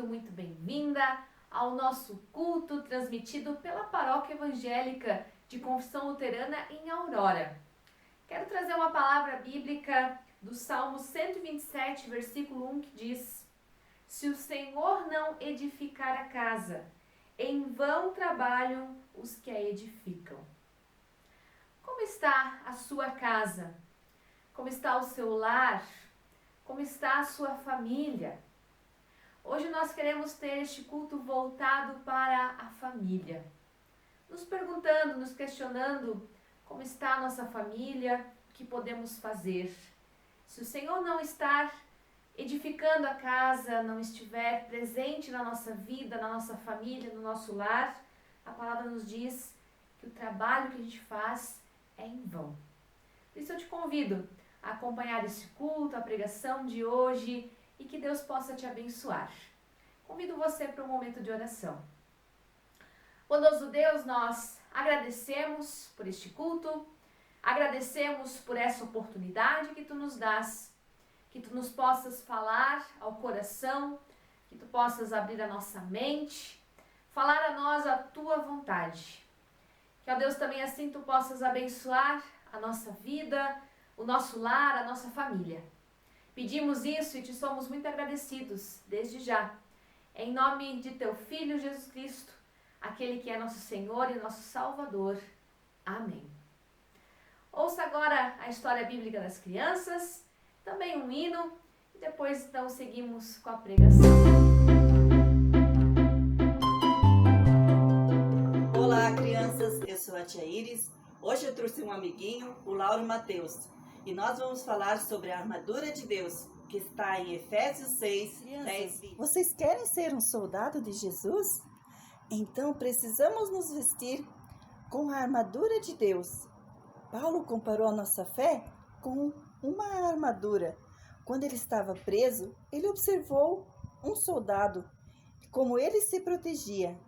muito bem-vinda ao nosso culto transmitido pela Paróquia Evangélica de Confissão Luterana em Aurora. Quero trazer uma palavra bíblica do Salmo 127, versículo 1, que diz: Se o Senhor não edificar a casa, em vão trabalham os que a edificam. Como está a sua casa? Como está o seu lar? Como está a sua família? Hoje nós queremos ter este culto voltado para a família. Nos perguntando, nos questionando como está a nossa família, o que podemos fazer. Se o Senhor não estar edificando a casa, não estiver presente na nossa vida, na nossa família, no nosso lar, a palavra nos diz que o trabalho que a gente faz é em vão. Por isso eu te convido a acompanhar esse culto, a pregação de hoje e que Deus possa te abençoar. Convido você para um momento de oração. Bondoso Deus, nós agradecemos por este culto, agradecemos por essa oportunidade que Tu nos dás, que Tu nos possas falar ao coração, que Tu possas abrir a nossa mente, falar a nós a Tua vontade. Que, ó Deus, também assim Tu possas abençoar a nossa vida, o nosso lar, a nossa família. Pedimos isso e Te somos muito agradecidos, desde já. Em nome de Teu Filho Jesus Cristo, aquele que é nosso Senhor e nosso Salvador. Amém. Ouça agora a história bíblica das crianças, também um hino, e depois então seguimos com a pregação. Olá, crianças, eu sou a tia Iris. Hoje eu trouxe um amiguinho, o Lauro Mateus, e nós vamos falar sobre a armadura de Deus, que está em Efésios 6, 10. Vocês querem ser um soldado de Jesus? Então precisamos nos vestir com a armadura de Deus. Paulo comparou a nossa fé com uma armadura. Quando ele estava preso, ele observou um soldado, como ele se protegia.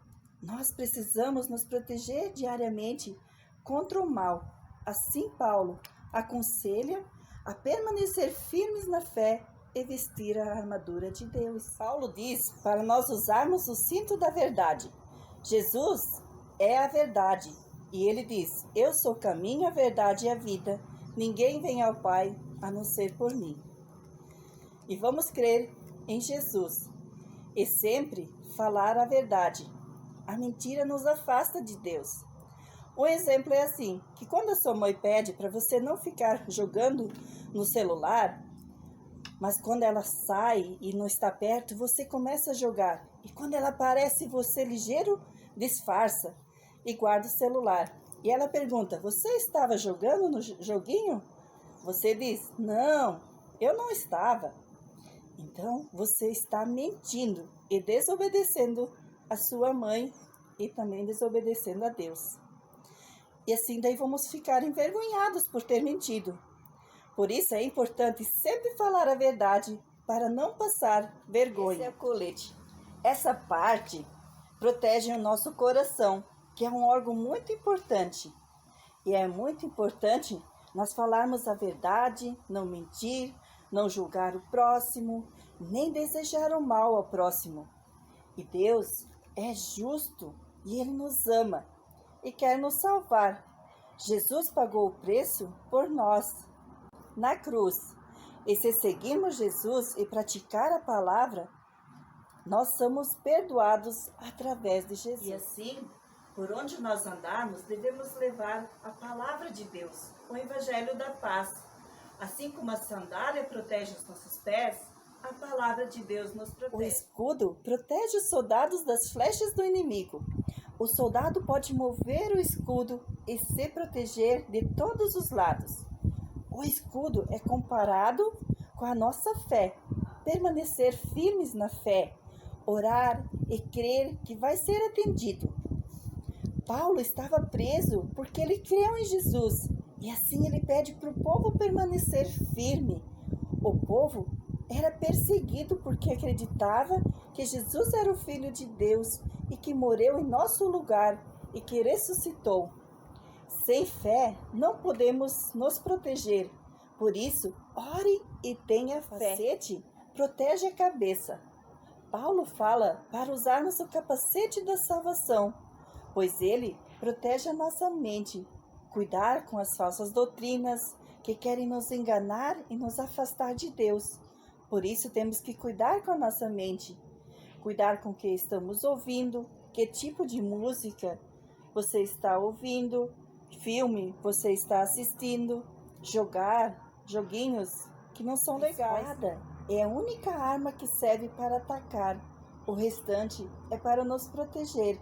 Nós precisamos nos proteger diariamente contra o mal. Assim, Paulo aconselha a permanecer firmes na fé e vestir a armadura de Deus. Paulo diz para nós usarmos o cinto da verdade. Jesus é a verdade e ele diz: eu sou o caminho, a verdade e a vida. Ninguém vem ao Pai a não ser por mim. E vamos crer em Jesus e sempre falar a verdade. A mentira nos afasta de Deus. Um exemplo é assim, que quando a sua mãe pede para você não ficar jogando no celular, mas quando ela sai e não está perto, você começa a jogar. E quando ela aparece, você ligeiro disfarça e guarda o celular. E ela pergunta: você estava jogando no joguinho? Você diz: não, eu não estava. Então você está mentindo e desobedecendo a sua mãe e também desobedecendo a Deus. E assim daí vamos ficar envergonhados por ter mentido. Por isso é importante sempre falar a verdade para não passar vergonha. Esse é o colete. Essa parte protege o nosso coração, que é um órgão muito importante. E é muito importante nós falarmos a verdade, não mentir, não julgar o próximo, nem desejar o mal ao próximo. E Deus é justo e Ele nos ama e quer nos salvar. Jesus pagou o preço por nós na cruz. E se seguirmos Jesus e praticar a palavra, nós somos perdoados através de Jesus. E assim, por onde nós andarmos, devemos levar a palavra de Deus, o Evangelho da paz. Assim como a sandália protege os nossos pés, a palavra de Deus nos protege. O escudo protege os soldados das flechas do inimigo. O soldado pode mover o escudo e se proteger de todos os lados. O escudo é comparado com a nossa fé. Permanecer firmes na fé, orar e crer que vai ser atendido. Paulo estava preso porque ele creu em Jesus e assim ele pede para o povo permanecer firme. O povo era perseguido porque acreditava que Jesus era o Filho de Deus e que morreu em nosso lugar e que ressuscitou. Sem fé não podemos nos proteger. Por isso, ore e tenha fé. O capacete protege a cabeça. Paulo fala para usarmos o capacete da salvação, pois ele protege a nossa mente, cuidar com as falsas doutrinas que querem nos enganar e nos afastar de Deus. Por isso temos que cuidar com a nossa mente, cuidar com o que estamos ouvindo, que tipo de música você está ouvindo, filme você está assistindo, jogar joguinhos que não são legais. A espada é a única arma que serve para atacar, o restante é para nos proteger.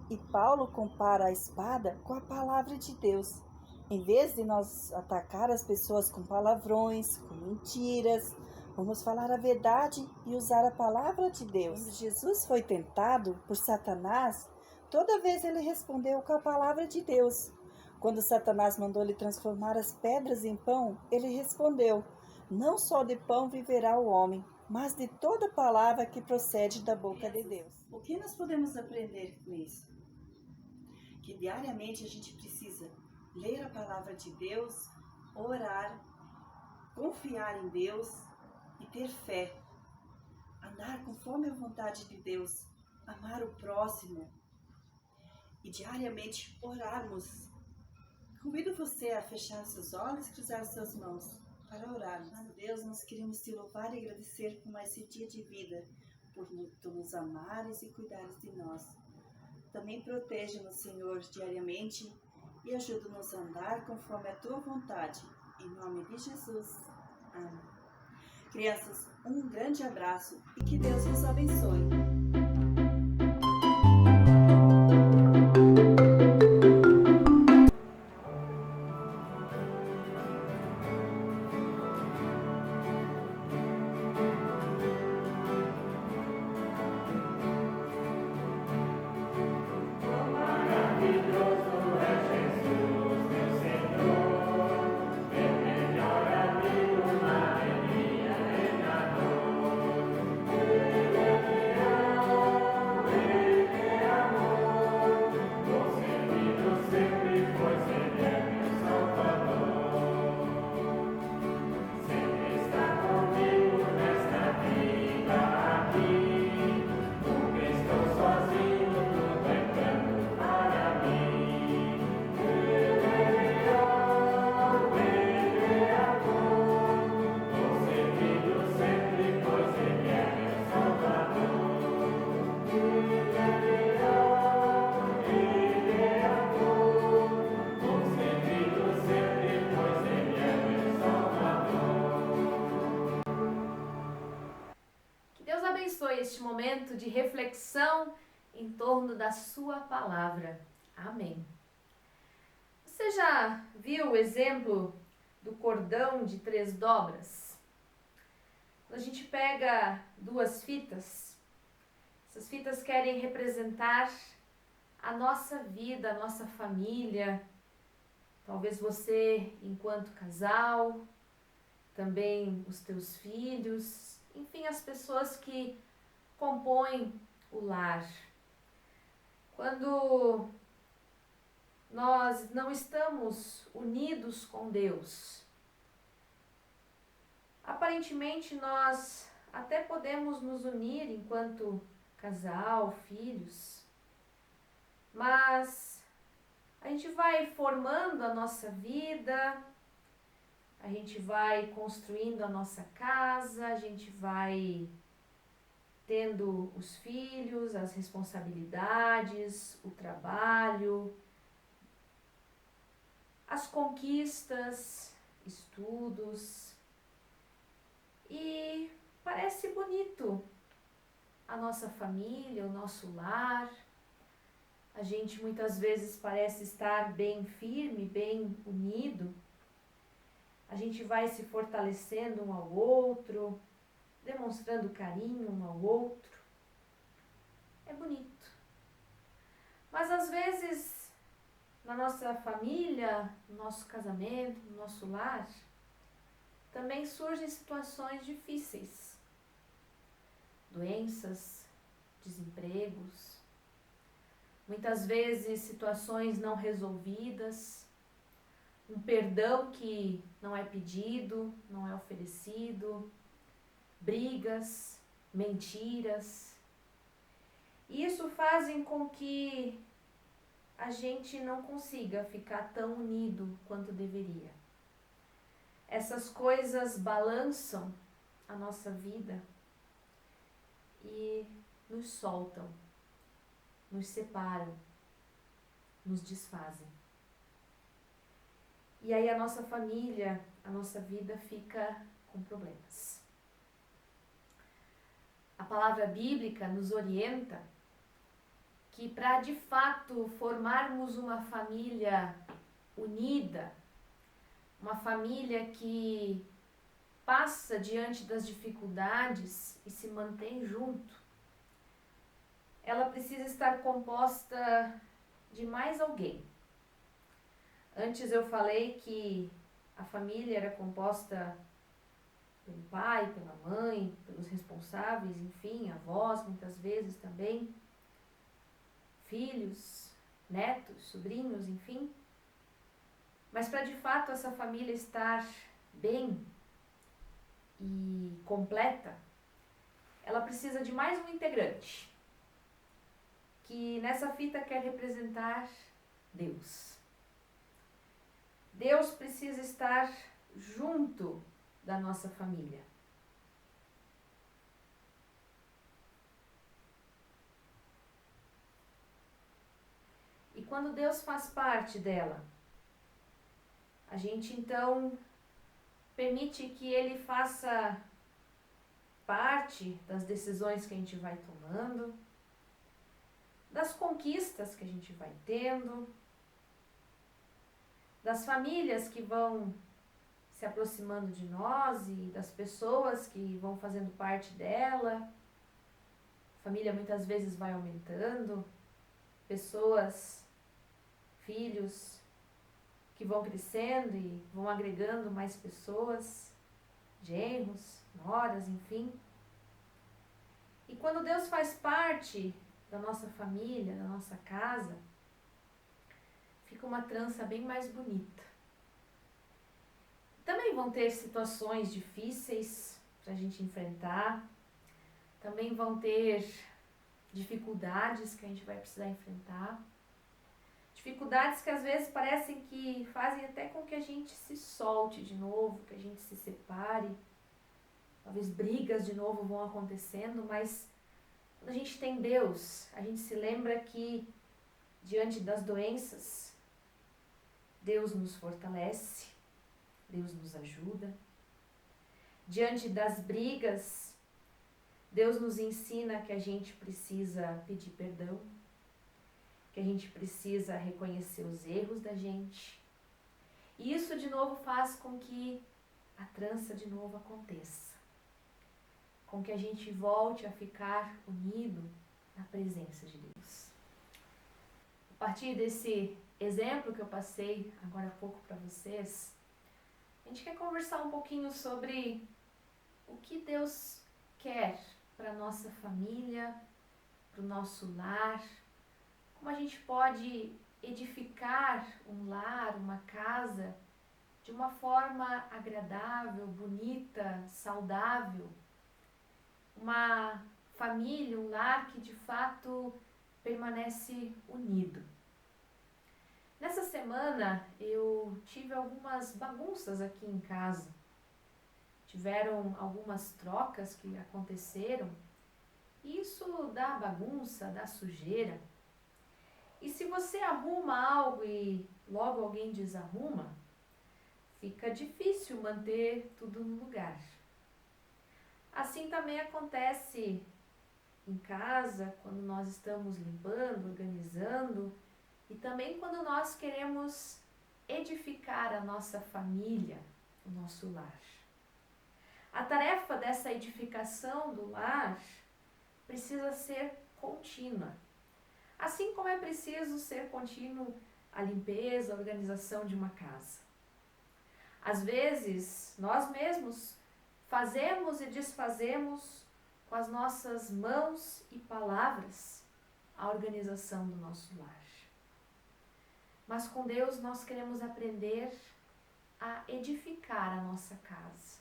E Paulo compara a espada com a palavra de Deus. Em vez de nós atacar as pessoas com palavrões, com mentiras, vamos falar a verdade e usar a palavra de Deus. Quando Jesus foi tentado por Satanás, toda vez ele respondeu com a palavra de Deus. Quando Satanás mandou ele transformar as pedras em pão, ele respondeu: não só de pão viverá o homem, mas de toda palavra que procede da boca de Deus. O que nós podemos aprender com isso? Que diariamente a gente precisa ler a palavra de Deus, orar, confiar em Deus e ter fé. Andar conforme a vontade de Deus, amar o próximo e diariamente orarmos. Convido você a fechar seus olhos e cruzar suas mãos para orarmos. Deus, nós queremos te louvar e agradecer por mais esse dia de vida, por tu nos amares e cuidares de nós. Também protege-nos, Senhor, diariamente e ajuda-nos a andar conforme a tua vontade. Em nome de Jesus. Amém. Crianças, um grande abraço e que Deus vos abençoe. Abençoe este momento de reflexão em torno da sua palavra. Amém. Você já viu o exemplo do cordão de 3 dobras? Quando a gente pega 2 fitas, essas fitas querem representar a nossa vida, a nossa família, talvez você enquanto casal, também os teus filhos, enfim, as pessoas que compõem o lar. Quando nós não estamos unidos com Deus, aparentemente nós até podemos nos unir enquanto casal, filhos, mas a gente vai formando a nossa vida, a gente vai construindo a nossa casa, a gente vai tendo os filhos, as responsabilidades, o trabalho, as conquistas, estudos. E parece bonito a nossa família, o nosso lar. A gente muitas vezes parece estar bem firme, bem unido. A gente vai se fortalecendo um ao outro, demonstrando carinho um ao outro. É bonito. Mas às vezes, na nossa família, no nosso casamento, no nosso lar, também surgem situações difíceis. Doenças, desempregos, muitas vezes situações não resolvidas, um perdão que não é pedido, não é oferecido, brigas, mentiras. E isso fazem com que a gente não consiga ficar tão unido quanto deveria. Essas coisas balançam a nossa vida e nos soltam, nos separam, nos desfazem. E aí a nossa família, a nossa vida fica com problemas. A palavra bíblica nos orienta que para de fato formarmos uma família unida, uma família que passa diante das dificuldades e se mantém junto, ela precisa estar composta de mais alguém. Antes eu falei que a família era composta pelo pai, pela mãe, pelos responsáveis, enfim, avós muitas vezes também, filhos, netos, sobrinhos, enfim. Mas para de fato essa família estar bem e completa, ela precisa de mais um integrante, que nessa fita quer representar Deus. Deus precisa estar junto da nossa família. E quando Deus faz parte dela, a gente então permite que Ele faça parte das decisões que a gente vai tomando, das conquistas que a gente vai tendo, das famílias que vão se aproximando de nós e das pessoas que vão fazendo parte dela. A família muitas vezes vai aumentando, pessoas, filhos que vão crescendo e vão agregando mais pessoas, genros, noras, enfim. E quando Deus faz parte da nossa família, da nossa casa, fica uma trança bem mais bonita. Também vão ter situações difíceis para a gente enfrentar, também vão ter dificuldades que a gente vai precisar enfrentar, dificuldades que às vezes parecem que fazem até com que a gente se solte de novo, que a gente se separe, talvez brigas de novo vão acontecendo, mas quando a gente tem Deus, a gente se lembra que diante das doenças, Deus nos fortalece, Deus nos ajuda. Diante das brigas, Deus nos ensina que a gente precisa pedir perdão, que a gente precisa reconhecer os erros da gente. E isso de novo faz com que a trança de novo aconteça, com que a gente volte a ficar unido na presença de Deus. A partir desse exemplo que eu passei agora há pouco para vocês, a gente quer conversar um pouquinho sobre o que Deus quer para a nossa família, para o nosso lar, como a gente pode edificar um lar, uma casa, de uma forma agradável, bonita, saudável, uma família, um lar que de fato permanece unido. Nessa semana eu tive algumas bagunças aqui em casa. Tiveram algumas trocas que aconteceram. Isso dá bagunça, dá sujeira. E se você arruma algo e logo alguém desarruma, fica difícil manter tudo no lugar. Assim também acontece em casa, quando nós estamos limpando, organizando, e também quando nós queremos edificar a nossa família, o nosso lar. A tarefa dessa edificação do lar precisa ser contínua. Assim como é preciso ser contínuo a limpeza, a organização de uma casa. Às vezes, nós mesmos fazemos e desfazemos com as nossas mãos e palavras a organização do nosso lar. Mas com Deus nós queremos aprender a edificar a nossa casa,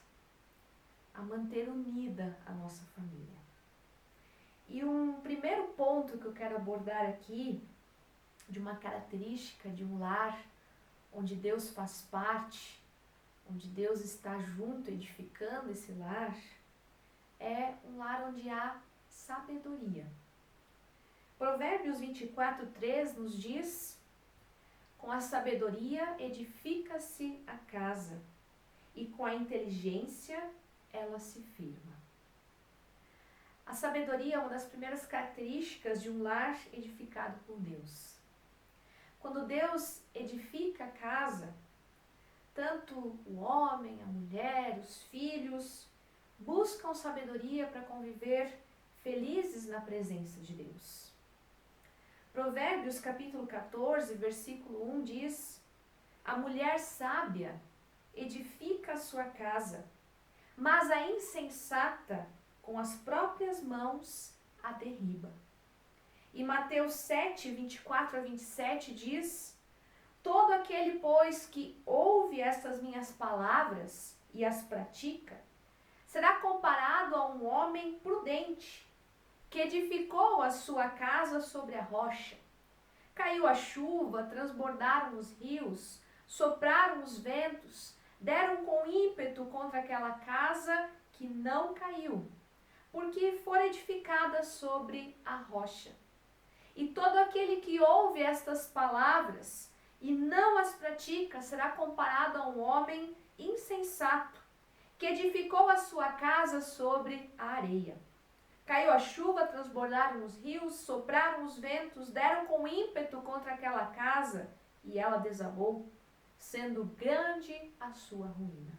a manter unida a nossa família. E um primeiro ponto que eu quero abordar aqui, de uma característica de um lar onde Deus faz parte, onde Deus está junto edificando esse lar, é um lar onde há sabedoria. Provérbios 24:3 nos diz: com a sabedoria edifica-se a casa, e com a inteligência ela se firma. A sabedoria é uma das primeiras características de um lar edificado por Deus. Quando Deus edifica a casa, tanto o homem, a mulher, os filhos, buscam sabedoria para conviver felizes na presença de Deus. Provérbios capítulo 14, versículo 1 diz: a mulher sábia edifica a sua casa, mas a insensata com as próprias mãos a derriba. E Mateus 7, 24-27 diz: todo aquele, pois, que ouve estas minhas palavras e as pratica, será comparado a um homem prudente, que edificou a sua casa sobre a rocha. Caiu a chuva, transbordaram os rios, sopraram os ventos, deram com ímpeto contra aquela casa que não caiu, porque fora edificada sobre a rocha. E todo aquele que ouve estas palavras e não as pratica será comparado a um homem insensato, que edificou a sua casa sobre a areia. Caiu a chuva, transbordaram os rios, sopraram os ventos, deram com ímpeto contra aquela casa, e ela desabou, sendo grande a sua ruína.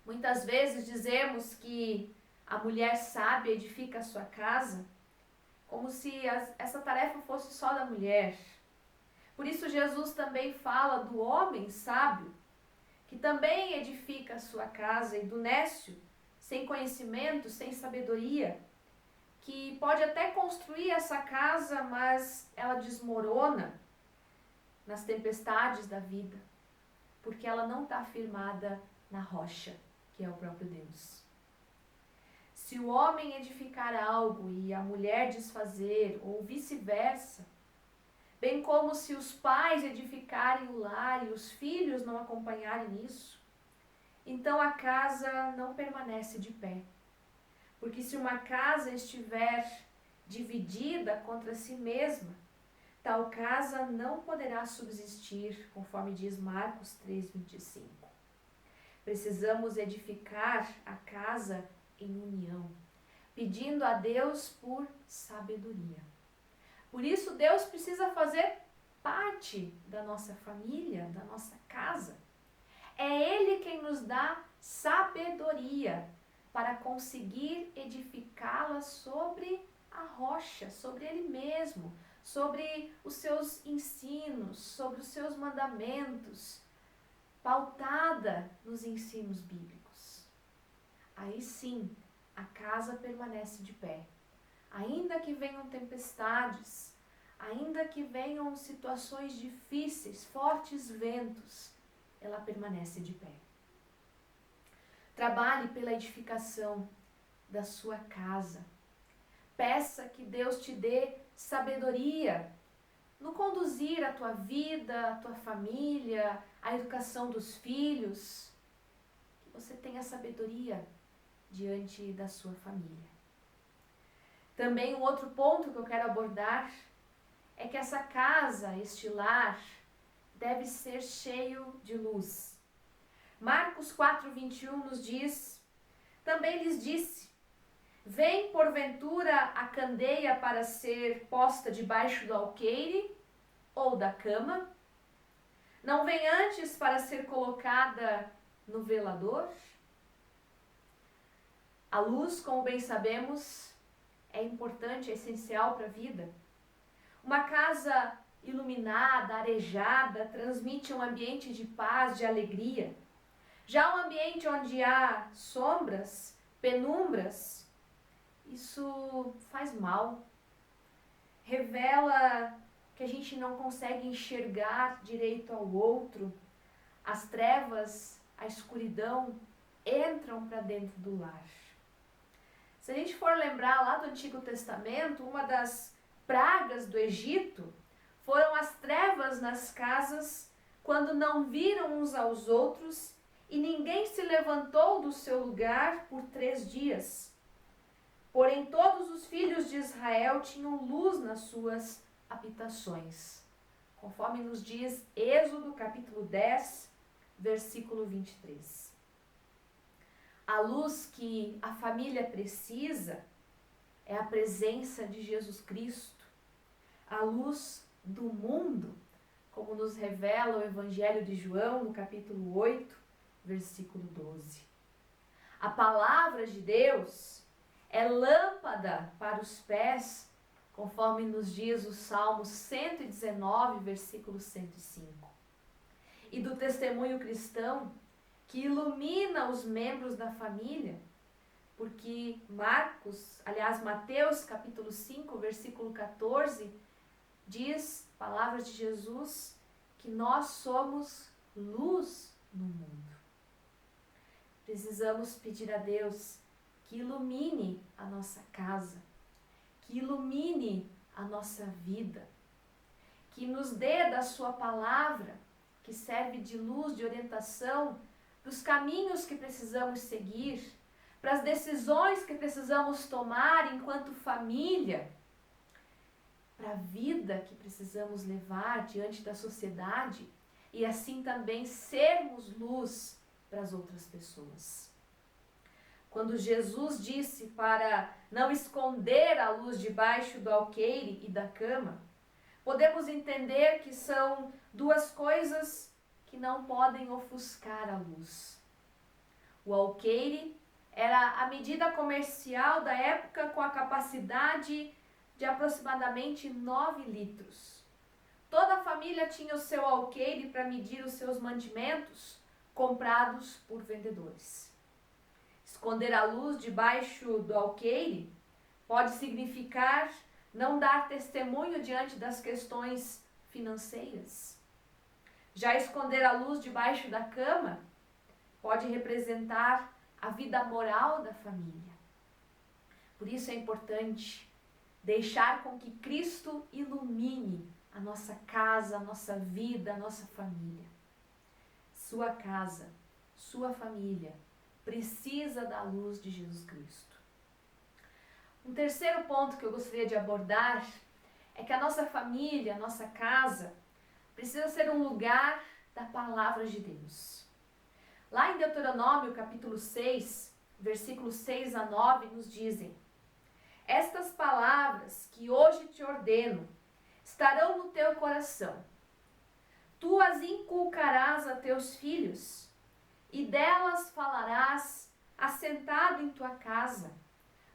Muitas vezes dizemos que a mulher sábia edifica a sua casa, como se essa tarefa fosse só da mulher. Por isso Jesus também fala do homem sábio, que também edifica a sua casa, e do nécio, sem conhecimento, sem sabedoria, que pode até construir essa casa, mas ela desmorona nas tempestades da vida, porque ela não está firmada na rocha, que é o próprio Deus. Se o homem edificar algo e a mulher desfazer, ou vice-versa, bem como se os pais edificarem o lar e os filhos não acompanharem nisso, então a casa não permanece de pé. Porque se uma casa estiver dividida contra si mesma, tal casa não poderá subsistir, conforme diz Marcos 3:25. Precisamos edificar a casa em união, pedindo a Deus por sabedoria. Por isso Deus precisa fazer parte da nossa família, da nossa casa. É Ele quem nos dá sabedoria para conseguir edificá-la sobre a rocha, sobre Ele mesmo, sobre os seus ensinos, sobre os seus mandamentos, pautada nos ensinos bíblicos. Aí sim, a casa permanece de pé. Ainda que venham tempestades, ainda que venham situações difíceis, fortes ventos, ela permanece de pé. Trabalhe pela edificação da sua casa. Peça que Deus te dê sabedoria no conduzir a tua vida, a tua família, a educação dos filhos. Que você tenha sabedoria diante da sua família. Também um outro ponto que eu quero abordar é que essa casa, este lar, deve ser cheio de luz. Marcos 4:21 nos diz: também lhes disse: vem porventura a candeia para ser posta debaixo do alqueire ou da cama? Não vem antes para ser colocada no velador? A luz, como bem sabemos, é importante, é essencial para a vida. Uma casa iluminada, arejada, transmite um ambiente de paz, de alegria. Já um ambiente onde há sombras, penumbras, isso faz mal. Revela que a gente não consegue enxergar direito ao outro. As trevas, a escuridão entram para dentro do lar. Se a gente for lembrar lá do Antigo Testamento, uma das pragas do Egito foram as trevas nas casas, quando não viram uns aos outros e ninguém se levantou do seu lugar por 3 dias. Porém, todos os filhos de Israel tinham luz nas suas habitações, conforme nos diz Êxodo capítulo 10, versículo 23. A luz que a família precisa é a presença de Jesus Cristo, a luz do mundo, como nos revela o Evangelho de João, no capítulo 8, versículo 12. A palavra de Deus é lâmpada para os pés, conforme nos diz o Salmo 119, versículo 105. E do testemunho cristão, que ilumina os membros da família, porque Mateus capítulo 5, versículo 14, diz, palavras de Jesus, que nós somos luz no mundo. Precisamos pedir a Deus que ilumine a nossa casa, que ilumine a nossa vida, que nos dê da sua palavra, que serve de luz, de orientação, para os caminhos que precisamos seguir, para as decisões que precisamos tomar enquanto família, para a vida que precisamos levar diante da sociedade e assim também sermos luz para as outras pessoas. Quando Jesus disse para não esconder a luz debaixo do alqueire e da cama, podemos entender que são duas coisas que não podem ofuscar a luz. O alqueire era a medida comercial da época com a capacidade de aproximadamente 9 litros. Toda a família tinha o seu alqueire para medir os seus mantimentos, comprados por vendedores. Esconder a luz debaixo do alqueire pode significar não dar testemunho diante das questões financeiras. Já esconder a luz debaixo da cama pode representar a vida moral da família. Por isso é importante deixar com que Cristo ilumine a nossa casa, a nossa vida, a nossa família. Sua casa, sua família precisa da luz de Jesus Cristo. Um terceiro ponto que eu gostaria de abordar é que a nossa família, a nossa casa, precisa ser um lugar da palavra de Deus. Lá em Deuteronômio, capítulo 6, versículos 6 a 9, nos dizem: estas palavras que hoje te ordeno estarão no teu coração. Tu as inculcarás a teus filhos, e delas falarás assentado em tua casa,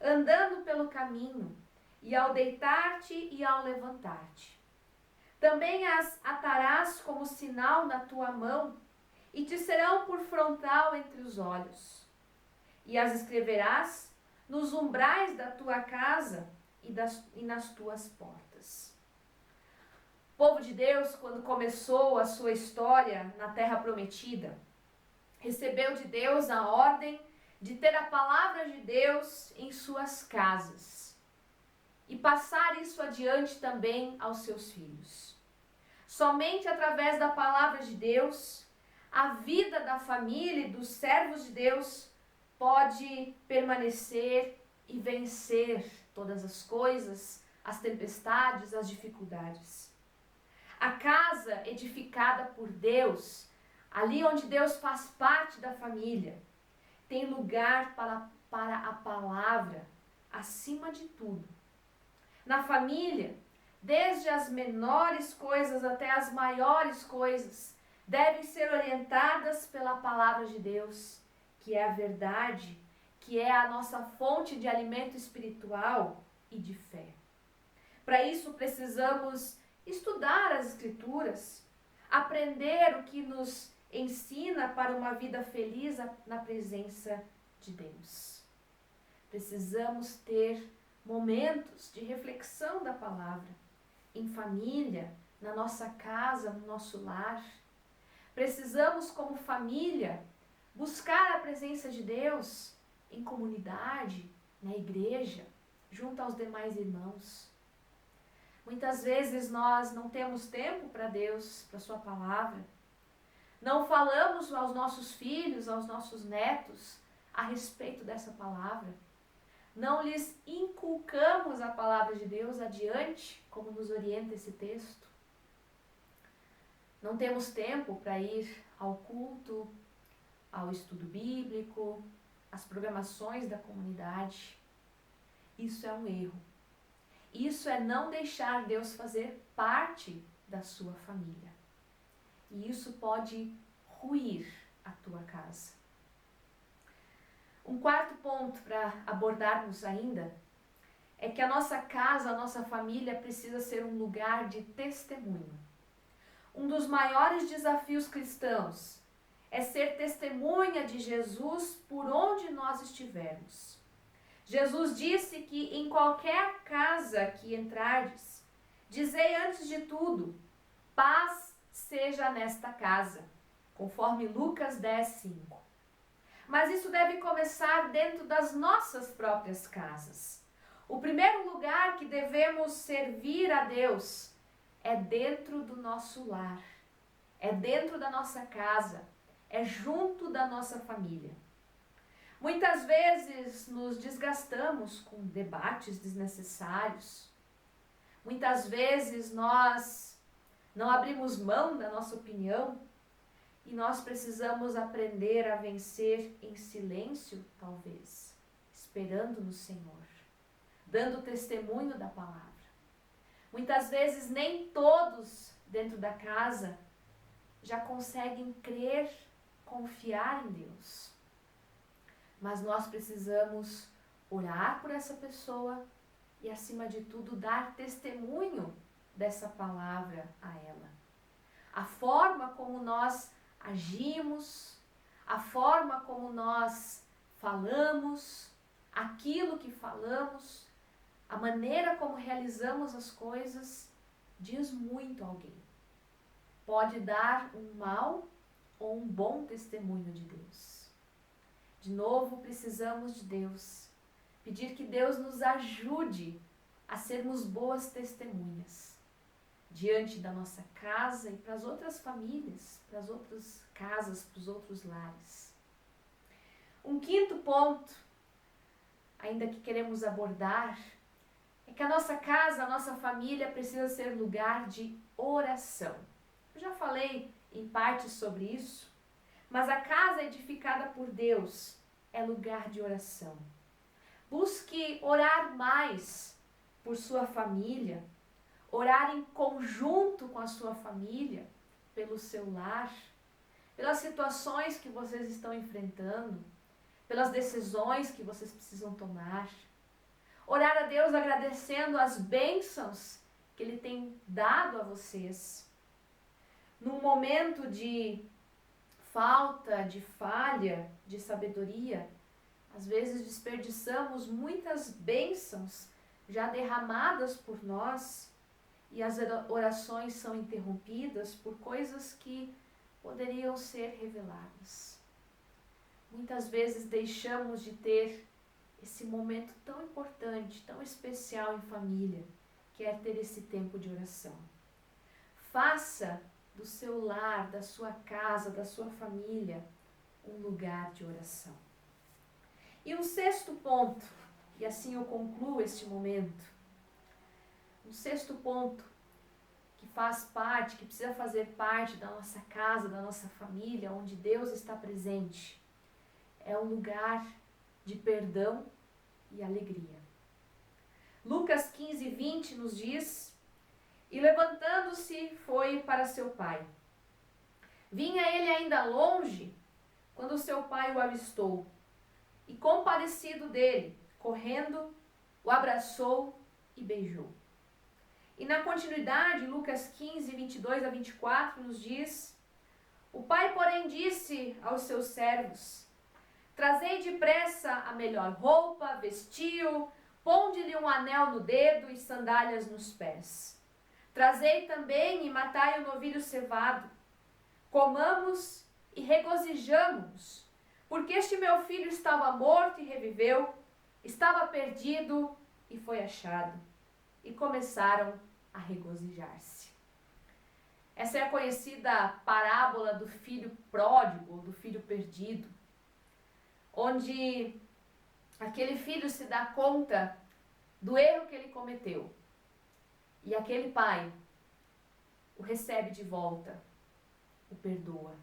andando pelo caminho, e ao deitar-te e ao levantar-te. Também as atarás como sinal na tua mão, e te serão por frontal entre os olhos. E as escreverás nos umbrais da tua casa e nas tuas portas. O povo de Deus, quando começou a sua história na Terra Prometida, recebeu de Deus a ordem de ter a palavra de Deus em suas casas e passar isso adiante também aos seus filhos. Somente através da palavra de Deus, a vida da família e dos servos de Deus pode permanecer e vencer todas as coisas, as tempestades, as dificuldades. A casa edificada por Deus, ali onde Deus faz parte da família, tem lugar para a palavra acima de tudo. Na família, desde as menores coisas até as maiores coisas, devem ser orientadas pela palavra de Deus, que é a verdade, que é a nossa fonte de alimento espiritual e de fé. Para isso precisamos estudar as Escrituras, aprender o que nos ensina para uma vida feliz na presença de Deus. Precisamos ter momentos de reflexão da palavra, em família, na nossa casa, no nosso lar. Precisamos, como família, buscar a presença de Deus em comunidade, na igreja, junto aos demais irmãos. Muitas vezes nós não temos tempo para Deus, para Sua palavra. Não falamos aos nossos filhos, aos nossos netos, a respeito dessa palavra. Não lhes inculcamos a palavra de Deus adiante, como nos orienta esse texto. Não temos tempo para ir ao culto, ao estudo bíblico, às programações da comunidade. Isso é um erro. Isso é não deixar Deus fazer parte da sua família. E isso pode ruir a tua casa. Um quarto ponto para abordarmos ainda é que a nossa casa, a nossa família precisa ser um lugar de testemunho. Um dos maiores desafios cristãos é ser testemunha de Jesus por onde nós estivermos. Jesus disse que em qualquer casa que entrardes, dizei antes de tudo, paz seja nesta casa, conforme Lucas 10:5. Mas isso deve começar dentro das nossas próprias casas. O primeiro lugar que devemos servir a Deus é dentro do nosso lar, é dentro da nossa casa, é junto da nossa família. Muitas vezes nos desgastamos com debates desnecessários. Muitas vezes nós não abrimos mão da nossa opinião e nós precisamos aprender a vencer em silêncio, talvez, esperando no Senhor, dando testemunho da palavra. Muitas vezes nem todos dentro da casa já conseguem crer, confiar em Deus. Mas nós precisamos orar por essa pessoa e, acima de tudo, dar testemunho dessa palavra a ela. A forma como nós agimos, a forma como nós falamos, aquilo que falamos, a maneira como realizamos as coisas, diz muito a alguém. Pode dar um mau ou um bom testemunho de Deus. De novo, precisamos de Deus. Pedir que Deus nos ajude a sermos boas testemunhas diante da nossa casa e para as outras famílias, para as outras casas, para os outros lares. Um quinto ponto, ainda que queremos abordar, é que a nossa casa, a nossa família precisa ser lugar de oração. Eu já falei em parte sobre isso, mas a casa edificada por Deus é lugar de oração. Busque orar mais por sua família, orar em conjunto com a sua família, pelo seu lar, pelas situações que vocês estão enfrentando, pelas decisões que vocês precisam tomar. Orar a Deus agradecendo as bênçãos que Ele tem dado a vocês. Num momento de falta, de falha, de sabedoria, às vezes desperdiçamos muitas bênçãos já derramadas por nós e as orações são interrompidas por coisas que poderiam ser reveladas. Muitas vezes deixamos de ter esse momento tão importante, tão especial em família, que é ter esse tempo de oração. Faça do seu lar, da sua casa, da sua família, um lugar de oração. E um sexto ponto, e assim eu concluo este momento, um sexto ponto que faz parte, que precisa fazer parte da nossa casa, da nossa família, onde Deus está presente, é um lugar de perdão e alegria. Lucas 15:20 nos diz: e levantando-se, foi para seu pai. Vinha ele ainda longe, quando seu pai o avistou, e compadecido dele, correndo, o abraçou e beijou. E na continuidade, Lucas 15:22-24 nos diz: o pai, porém, disse aos seus servos: trazei depressa a melhor roupa, vestiu, ponde-lhe um anel no dedo e sandálias nos pés. Trazei também e matai o novilho cevado. Comamos e regozijamo-nos, porque este meu filho estava morto e reviveu, Estava perdido e foi achado, e começaram a regozijar-se. Essa é a conhecida parábola do filho pródigo, do filho perdido, onde aquele filho se dá conta do erro que ele cometeu. E aquele pai o recebe de volta, o perdoa.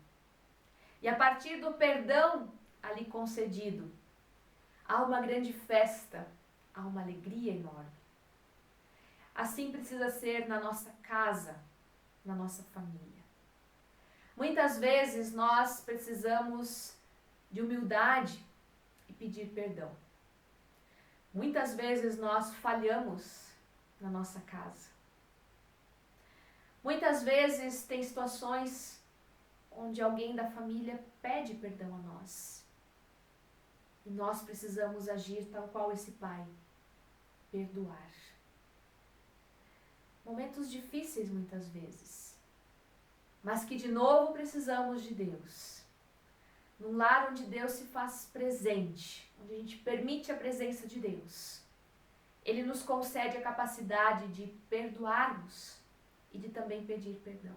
E a partir do perdão ali concedido, há uma grande festa, há uma alegria enorme. Assim precisa ser na nossa casa, na nossa família. Muitas vezes nós precisamos de humildade e pedir perdão. Muitas vezes nós falhamos na nossa casa. Muitas vezes tem situações onde alguém da família pede perdão a nós. E nós precisamos agir tal qual esse pai, perdoar. Momentos difíceis muitas vezes, mas que de novo precisamos de Deus. Num lar onde Deus se faz presente, onde a gente permite a presença de Deus, Ele nos concede a capacidade de perdoarmos e de também pedir perdão.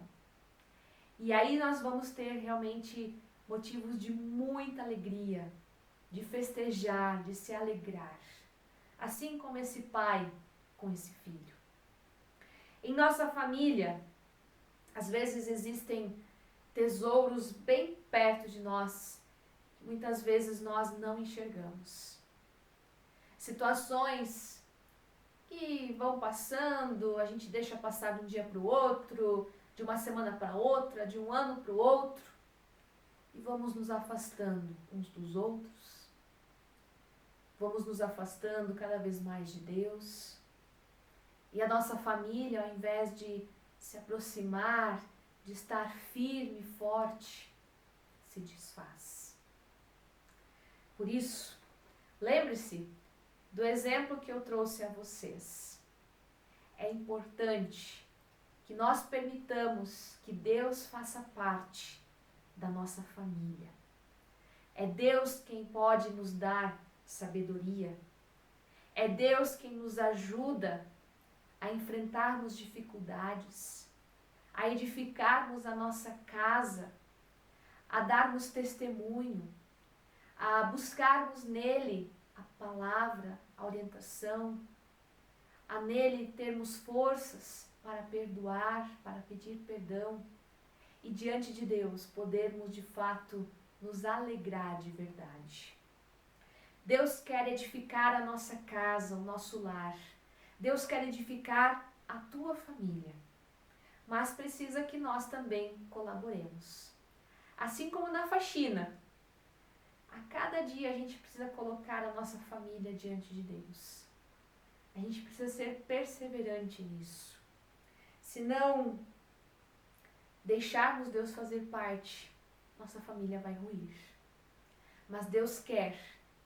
E aí nós vamos ter realmente motivos de muita alegria, de festejar, de se alegrar, assim como esse pai com esse filho. Em nossa família, às vezes existem tesouros bem perto de nós, que muitas vezes nós não enxergamos. Situações que vão passando, a gente deixa passar de um dia para o outro, de uma semana para outra, de um ano para o outro, e vamos nos afastando uns dos outros, vamos nos afastando cada vez mais de Deus. E a nossa família, ao invés de se aproximar, de estar firme e forte, se desfaz. Por isso, lembre-se do exemplo que eu trouxe a vocês. É importante que nós permitamos que Deus faça parte da nossa família. É Deus quem pode nos dar sabedoria. É Deus quem nos ajuda a enfrentarmos dificuldades, a edificarmos a nossa casa, a darmos testemunho, a buscarmos nele a palavra, a orientação, a nele termos forças para perdoar, para pedir perdão e diante de Deus podermos de fato nos alegrar de verdade. Deus quer edificar a nossa casa, o nosso lar. Deus quer edificar a tua família, mas precisa que nós também colaboremos. Assim como na faxina, a cada dia a gente precisa colocar a nossa família diante de Deus. A gente precisa ser perseverante nisso. Se não deixarmos Deus fazer parte, nossa família vai ruir. Mas Deus quer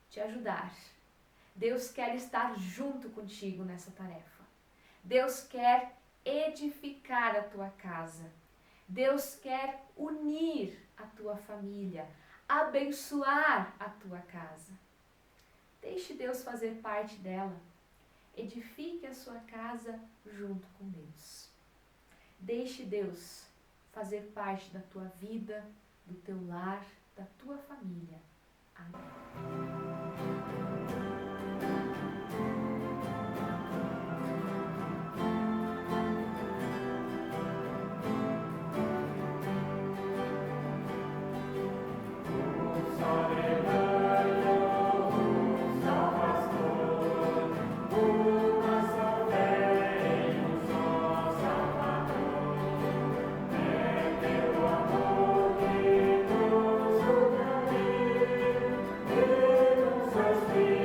te ajudar. Deus quer estar junto contigo nessa tarefa. Deus quer edificar a tua casa. Deus quer unir a tua família, abençoar a tua casa. Deixe Deus fazer parte dela. Edifique a sua casa junto com Deus. Deixe Deus fazer parte da tua vida, do teu lar, da tua família. Amém. Deus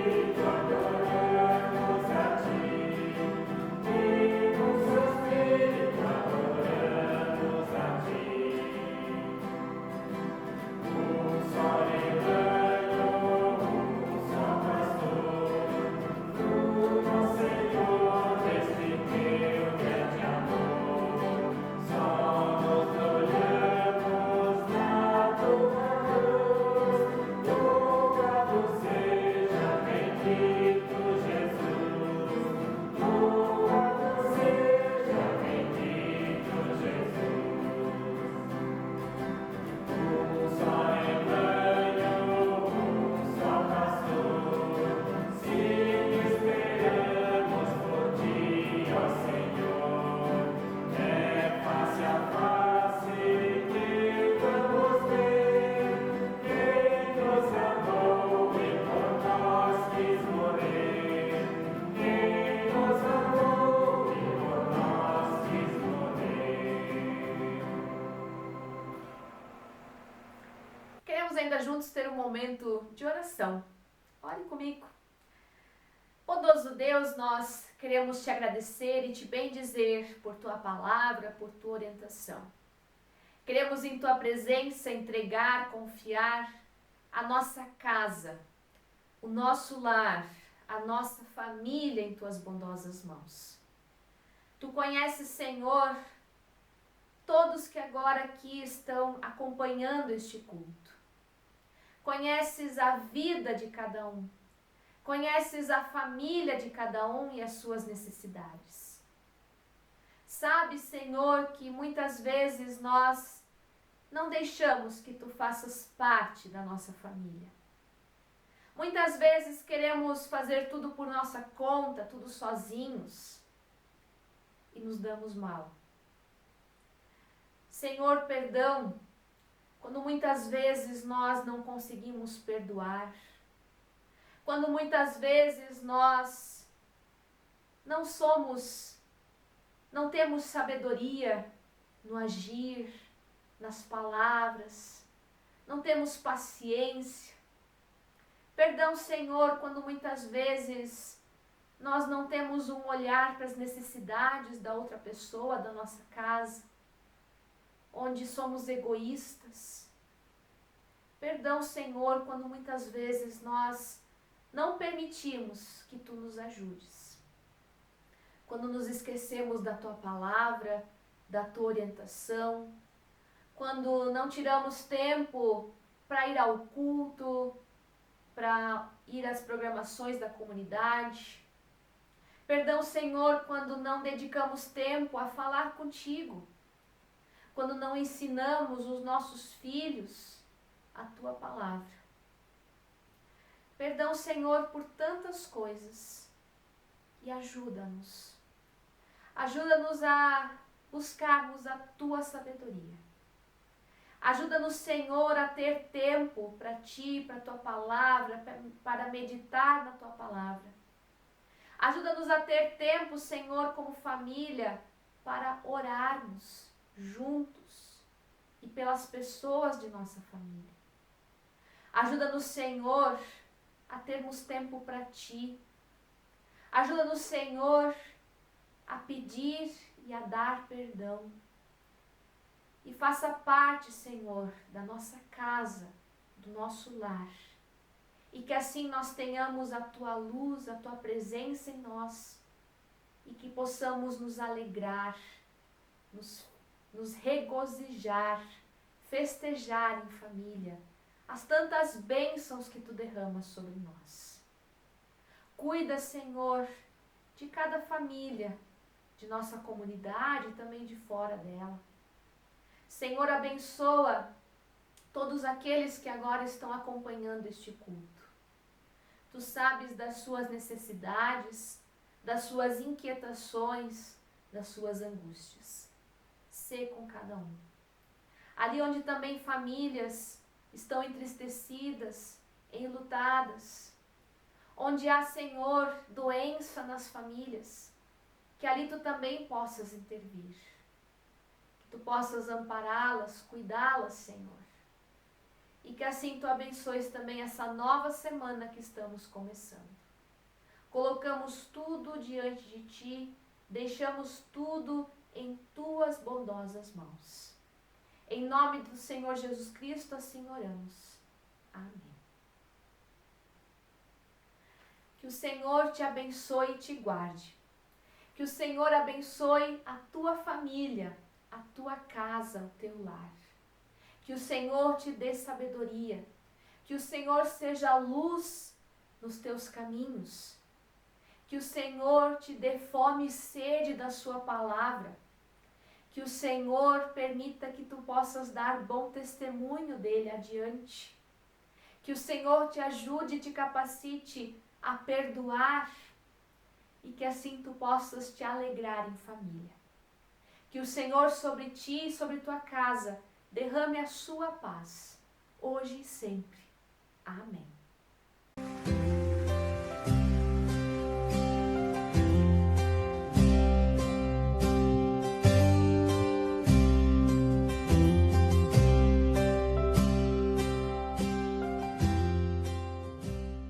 ainda juntos ter um momento de oração. Ore comigo. Bondoso Deus, nós queremos te agradecer e te bendizer por tua palavra, por tua orientação. Queremos em tua presença entregar, confiar a nossa casa, o nosso lar, a nossa família em tuas bondosas mãos. Tu conheces, Senhor, todos que agora aqui estão acompanhando este culto. Conheces a vida de cada um. Conheces a família de cada um e as suas necessidades. Sabes, Senhor, que muitas vezes nós não deixamos que tu faças parte da nossa família. Muitas vezes queremos fazer tudo por nossa conta, tudo sozinhos, e nos damos mal. Senhor, perdão, quando muitas vezes nós não conseguimos perdoar, quando muitas vezes nós não temos sabedoria no agir, nas palavras, não temos paciência. Perdão, Senhor, quando muitas vezes nós não temos um olhar para as necessidades da outra pessoa, da nossa casa, onde somos egoístas. Perdão, Senhor, quando muitas vezes nós não permitimos que tu nos ajudes. Quando nos esquecemos da tua palavra, da tua orientação, quando não tiramos tempo para ir ao culto, para ir às programações da comunidade. Perdão, Senhor, quando não dedicamos tempo a falar contigo, quando não ensinamos os nossos filhos a tua palavra. Perdão, Senhor, por tantas coisas e ajuda-nos. Ajuda-nos a buscarmos a tua sabedoria. Ajuda-nos, Senhor, a ter tempo para ti, para a tua palavra, para meditar na tua palavra. Ajuda-nos a ter tempo, Senhor, como família, para orarmos juntos e pelas pessoas de nossa família. Ajuda-nos, Senhor, a termos tempo para ti. Ajuda-nos, Senhor, a pedir e a dar perdão. E faça parte, Senhor, da nossa casa, do nosso lar. E que assim nós tenhamos a tua luz, a tua presença em nós. E que possamos nos alegrar, nos regozijar, festejar em família as tantas bênçãos que tu derramas sobre nós. Cuida, Senhor, de cada família, de nossa comunidade e também de fora dela. Senhor, abençoa todos aqueles que agora estão acompanhando este culto. Tu sabes das suas necessidades, das suas inquietações, das suas angústias. Sê com cada um. Ali onde também famílias estão entristecidas, enlutadas, onde há, Senhor, doença nas famílias, que ali tu também possas intervir. Tu possas ampará-las, cuidá-las, Senhor. E que assim tu abençoes também essa nova semana que estamos começando. Colocamos tudo diante de ti, deixamos tudo em tuas bondosas mãos. Em nome do Senhor Jesus Cristo, assim oramos. Amém. Que o Senhor te abençoe e te guarde. Que o Senhor abençoe a tua família, a tua casa, o teu lar. Que o Senhor te dê sabedoria. Que o Senhor seja luz nos teus caminhos. Que o Senhor te dê fome e sede da sua palavra. Que o Senhor permita que tu possas dar bom testemunho dele adiante. Que o Senhor te ajude e te capacite a perdoar. E que assim tu possas te alegrar em família. Que o Senhor sobre ti e sobre tua casa derrame a sua paz, hoje e sempre. Amém.